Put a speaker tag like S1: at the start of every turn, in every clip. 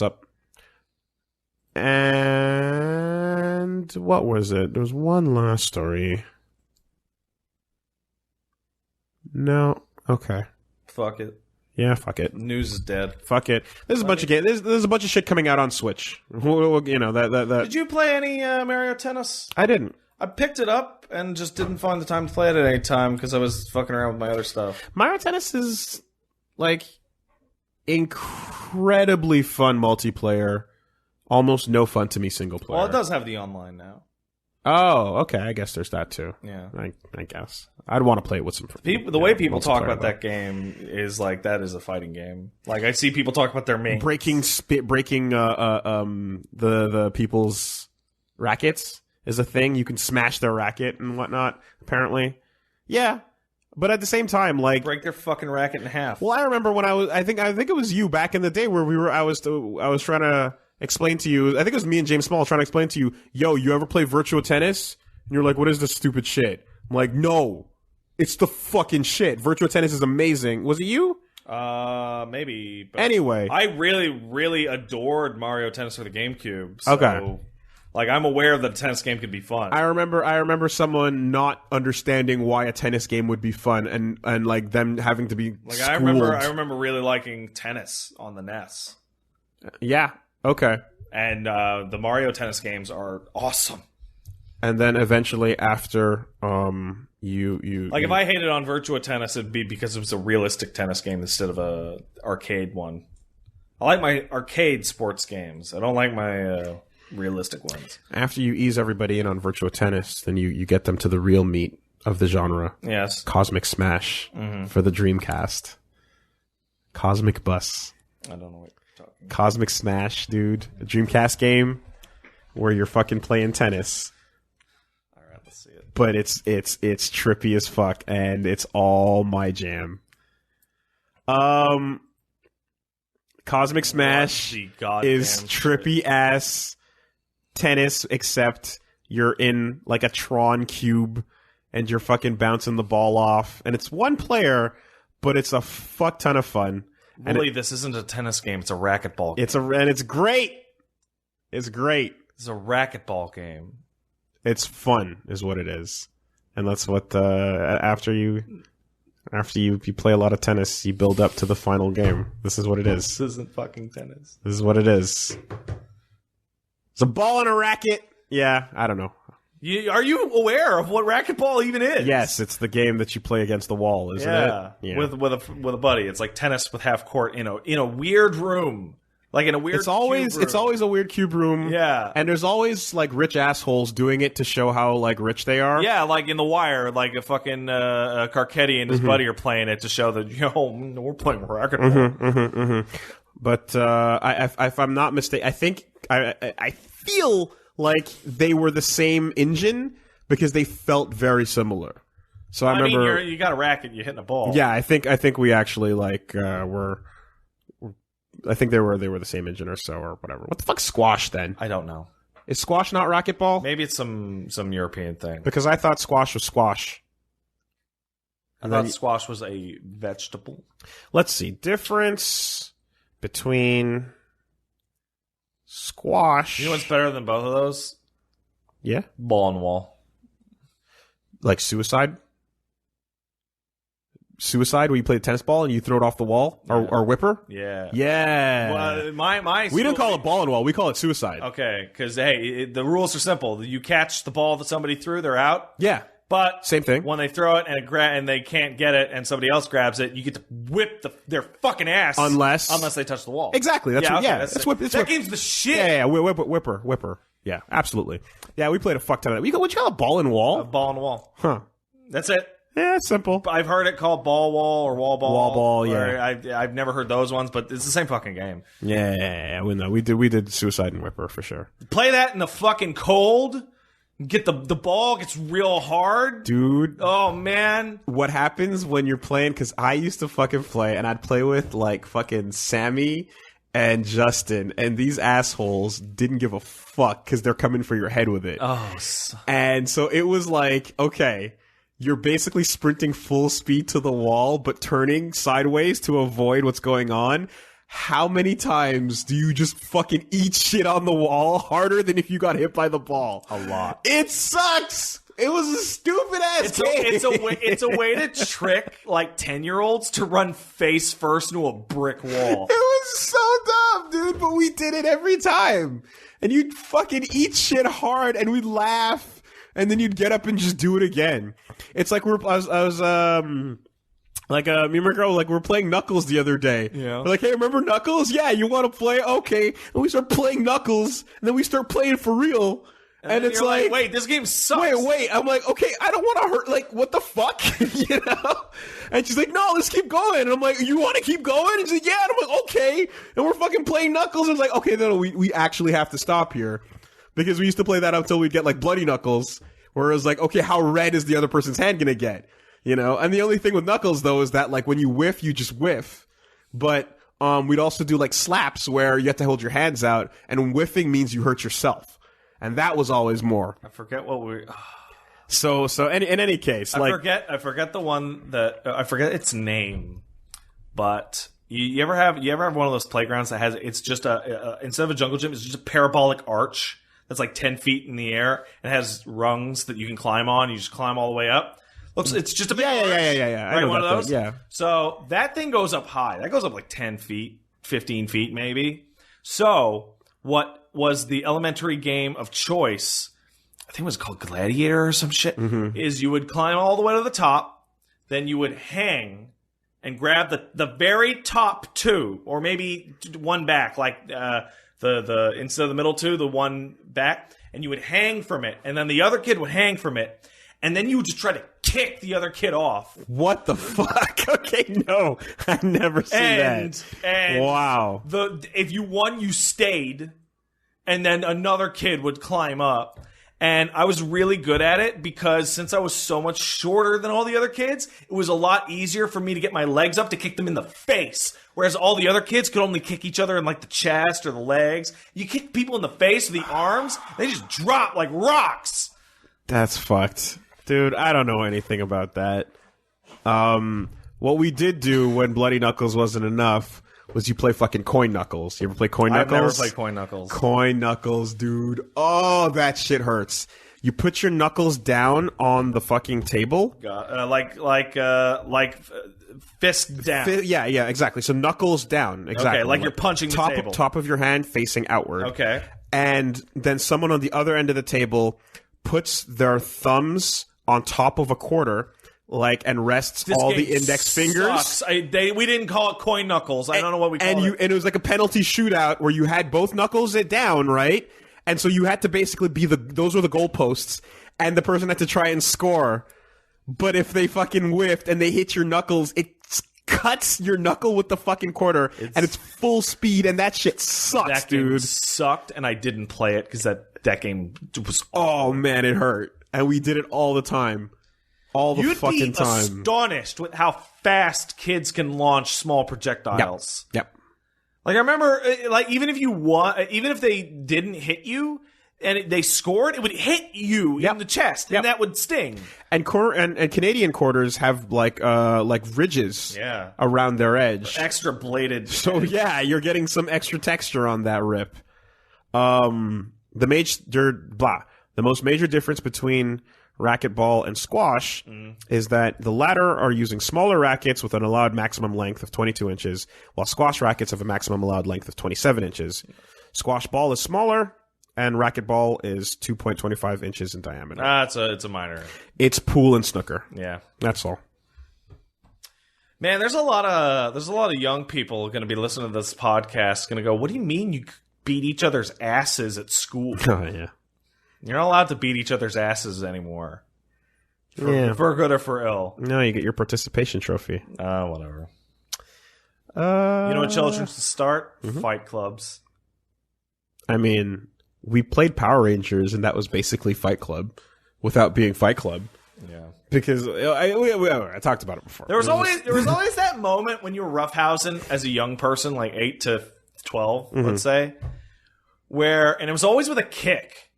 S1: up. And what was it? There was one last story. No. Okay.
S2: Fuck it.
S1: Yeah, fuck it.
S2: News is dead.
S1: Fuck it. There's a bunch of games. There's a bunch of shit coming out on Switch. You know that.
S2: Did you play any Mario Tennis?
S1: I didn't.
S2: I picked it up and just didn't find the time to play it at any time because I was fucking around with my other stuff.
S1: Mario Tennis is like incredibly fun multiplayer. Almost no fun to me single player.
S2: Well, it does have the online now.
S1: Oh, okay. I guess there's that too.
S2: Yeah,
S1: I guess I'd want to play it with some
S2: people. The way people talk about that game is like that is a fighting game. Like I see people talk about their main
S1: breaking the people's rackets is a thing. You can smash their racket and whatnot. Apparently, yeah. But at the same time, like
S2: break their fucking racket in half.
S1: Well, I remember when I think it was you back in the day where I was trying to explain to you, I think it was me and James Small trying to explain to you, yo, you ever play Virtua Tennis? And you're like, what is this stupid shit? I'm like, no, it's the fucking shit. Virtua Tennis is amazing. Was it you?
S2: Maybe. But
S1: anyway.
S2: I really, really adored Mario Tennis for the GameCube. So,
S1: okay.
S2: Like, I'm aware that a tennis game could be fun.
S1: I remember someone not understanding why a tennis game would be fun and like them having to be
S2: like,
S1: schooled.
S2: I remember really liking tennis on the NES.
S1: Yeah. Okay.
S2: And the Mario Tennis games are awesome.
S1: And then eventually after you
S2: like if I hated on Virtua Tennis, it'd be because it was a realistic tennis game instead of a arcade one. I like my arcade sports games. I don't like my realistic ones.
S1: After you ease everybody in on Virtua Tennis, then you get them to the real meat of the genre.
S2: Yes.
S1: Cosmic Smash for the Dreamcast. Cosmic Bus.
S2: I don't know what you're talking about.
S1: Cosmic Smash, dude. A Dreamcast game where you're fucking playing tennis.
S2: All right, let's see it.
S1: But it's trippy as fuck, and it's all my jam. Cosmic Smash is trippy ass tennis, except you're in like a Tron cube and you're fucking bouncing the ball off, and it's one player, but it's a fuck ton of fun.
S2: Really, this isn't a tennis game; it's a racquetball game.
S1: And it's great. It's great.
S2: It's a racquetball game.
S1: It's fun, is what it is, and that's what after you play a lot of tennis, you build up to the final game. This is what it is.
S2: This isn't fucking tennis.
S1: This is what it is. It's a ball and a racket. Yeah, I don't know.
S2: Are you aware of what racquetball even is?
S1: Yes, it's the game that you play against the wall, isn't it?
S2: Yeah, with a buddy. It's like tennis with half court in a weird room. Like in a weird
S1: It's always a weird cube room.
S2: Yeah.
S1: And there's always like rich assholes doing it to show how like rich they are.
S2: Yeah, like in The Wire, like a fucking Carcetti and his buddy are playing it to show that, we're playing racquetball.
S1: But if I'm not mistaken, I think I feel like they were the same engine because they felt very similar. So I remember
S2: you got a racket, you're hitting a ball.
S1: Yeah, I think we actually like were. I think they were the same engine or so or whatever. What the fuck's squash then?
S2: I don't know.
S1: Is squash not racquetball?
S2: Maybe it's some European thing.
S1: Because I thought squash was squash.
S2: I thought squash was a vegetable.
S1: Let's see. Difference between squash.
S2: You know what's better than both of those?
S1: Yeah.
S2: Ball and wall.
S1: Like suicide? Suicide, where you play the tennis ball and you throw it off the wall? Or whipper?
S2: Yeah.
S1: Yeah.
S2: Well,
S1: we don't call it ball and wall. We call it suicide.
S2: Okay, because, hey, the rules are simple. You catch the ball that somebody threw, they're out.
S1: Yeah.
S2: But
S1: same thing.
S2: When they throw it and they can't get it and somebody else grabs it, you get to whip their fucking ass. Unless they touch the wall.
S1: Exactly. That's
S2: that game's the shit.
S1: Yeah. Whipper. Yeah, absolutely. Yeah, we played a fuck ton of that. What you call a ball and wall?
S2: A ball and wall.
S1: Huh.
S2: That's it.
S1: Yeah, it's simple.
S2: I've heard it called ball wall or wall ball.
S1: Wall ball, yeah.
S2: I've never heard those ones, but it's the same fucking game.
S1: Yeah. We did suicide and whipper for sure.
S2: Play that in the fucking cold. Get the ball gets real hard.
S1: Dude.
S2: Oh, man.
S1: What happens when you're playing, because I used to fucking play, and I'd play with like fucking Sammy and Justin, and these assholes didn't give a fuck because they're coming for your head with it.
S2: Oh.
S1: And so it was like, okay, you're basically sprinting full speed to the wall, but turning sideways to avoid what's going on. how many times do you just fucking eat shit on the wall harder than if you got hit by the ball?
S2: A lot.
S1: It sucks. It was a stupid ass game.
S2: It's a way to trick like 10-year-olds to run face first into a brick wall.
S1: It was so dumb, dude, but we did it every time. And you'd fucking eat shit hard and we'd laugh and then you'd get up and just do it again. It's like me and my girl, like, we were playing Knuckles the other day.
S2: Yeah.
S1: We're like, hey, remember Knuckles? Yeah, you want to play? Okay. And we start playing Knuckles, and then we start playing for real. And it's like,
S2: wait, this game sucks.
S1: Wait. I'm like, okay, I don't want to hurt. Like, what the fuck? You know? And she's like, no, let's keep going. And I'm like, you want to keep going? And she's like, yeah. And I'm like, okay. And we're fucking playing Knuckles. And it's like, okay, no, we actually have to stop here. Because we used to play that until we'd get, like, Bloody Knuckles. Where it was like, okay, how red is the other person's hand going to get? You know? And the only thing with Knuckles, though, is that, like, when you whiff, you just whiff. But we'd also do, like, slaps where you have to hold your hands out. And whiffing means you hurt yourself. And that was always more.
S2: I forget what we.
S1: So in any case,
S2: I forget the one that I forget its name. But you ever have one of those playgrounds that has it's just instead of a jungle gym, it's just a parabolic arch that's like 10 feet in the air and has rungs that you can climb on. You just climb all the way up. It's just a big arch.
S1: Yeah.
S2: Right,
S1: I know
S2: one of those.
S1: thing, yeah.
S2: So that thing goes up high. That goes up like 10 feet, 15 feet maybe. So what was the elementary game of choice, I think it was called Gladiator or some shit, is you would climb all the way to the top, then you would hang and grab the very top two, or maybe one back, like the instead of the middle two, the one back, and you would hang from it, and then the other kid would hang from it, and then you would just try to kick the other kid off.
S1: What the fuck? Okay, no. I've never seen that.
S2: And
S1: wow.
S2: If you won, you stayed. And then another kid would climb up. And I was really good at it because since I was so much shorter than all the other kids, it was a lot easier for me to get my legs up to kick them in the face. Whereas all the other kids could only kick each other in like the chest or the legs. You kick people in the face or the arms, they just drop like rocks.
S1: That's fucked. Dude, I don't know anything about that. What we did do when Bloody Knuckles wasn't enough was you play fucking Coin Knuckles. You ever play Coin Knuckles?
S2: I've never played Coin Knuckles.
S1: Coin Knuckles, dude. Oh, that shit hurts. You put your knuckles down on the fucking table.
S2: Fist down.
S1: Yeah, exactly. So knuckles down. Exactly.
S2: Okay, like you're punching the table.
S1: Top of your hand facing outward.
S2: Okay.
S1: And then someone on the other end of the table puts their thumbs on top of a quarter, and rests all the index fingers.
S2: We didn't call it Coin Knuckles. I don't know what we called it.
S1: And it was like a penalty shootout where you had both knuckles down, right? And so you had to basically be those were the goalposts, and the person had to try and score. But if they fucking whiffed and they hit your knuckles, it cuts your knuckle with the fucking quarter, and it's full speed, and that shit sucks, dude.
S2: Game sucked, and I didn't play it because that game was awful.
S1: Oh man, it hurt, and we did it all the time.
S2: You'd be astonished with how fast kids can launch small projectiles.
S1: Yep.
S2: Like I remember, even if they didn't hit you and they scored, it would hit you in the chest, and that would sting. And
S1: Canadian quarters have like ridges around their edge,
S2: extra bladed.
S1: So yeah, you're getting some extra texture on that rip. The most major difference between racquetball and squash is that the latter are using smaller rackets with an allowed maximum length of 22 inches, while squash rackets have a maximum allowed length of 27 inches. Squash ball is smaller, and racquetball is 2.25 inches in diameter.
S2: It's a minor.
S1: It's pool and snooker.
S2: Yeah,
S1: that's all.
S2: Man, there's a lot of young people going to be listening to this podcast. Going to go, what do you mean you beat each other's asses at school?
S1: Oh yeah.
S2: You're not allowed to beat each other's asses anymore. For good or for ill.
S1: No, you get your participation trophy.
S2: Whatever. You know what children should start? Fight clubs.
S1: I mean, we played Power Rangers, and that was basically Fight Club without being Fight Club.
S2: Yeah.
S1: Because I talked about it before.
S2: There was always that moment when you were roughhousing as a young person, like 8 to 12, let's say, and it was always with a kick.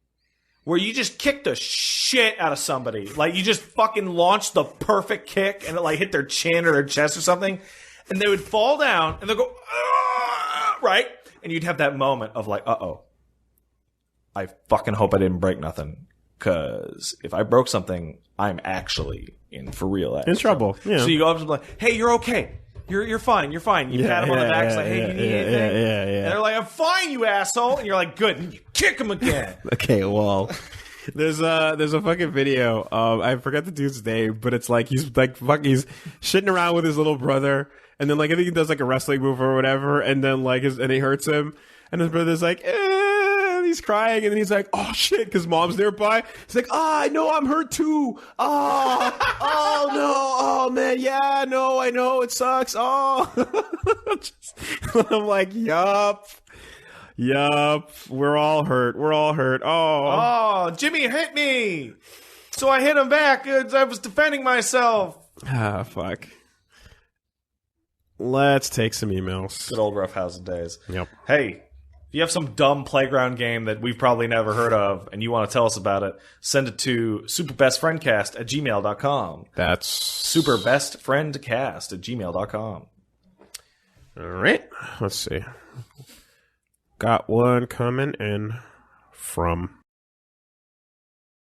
S2: Where you just kicked the shit out of somebody. Like, you just fucking launched the perfect kick and it, hit their chin or their chest or something. And they would fall down and they'll go, right? And you'd have that moment of like, uh-oh, I fucking hope I didn't break nothing. Because if I broke something, I'm actually in for real
S1: in trouble. Yeah.
S2: So you go up to them like, hey, you're okay. You're fine. You're fine. You pat them on the back. It's like, hey, do you need anything? And they're like, I'm fine, you asshole. And you're like, good. And you kick them again.
S1: Okay, well, there's a fucking video. I forgot the dude's name, but it's like he's shitting around with his little brother, and then like I think he does like a wrestling move or whatever, and then like and he hurts him, and his brother's like, and he's crying, and then he's like, oh shit, because mom's nearby. He's like, I know I'm hurt too. Oh no, oh man, yeah, no, I know it sucks. Oh, I'm like, yup. We're all hurt. Oh,
S2: Jimmy hit me. So I hit him back. I was defending myself.
S1: Ah, fuck. Let's take some emails.
S2: Good old roughhousing days.
S1: Yep.
S2: Hey, if you have some dumb playground game that we've probably never heard of and you want to tell us about it, send it to superbestfriendcast@gmail.com.
S1: That's
S2: superbestfriendcast@gmail.com.
S1: All right. Let's see. Got one coming in from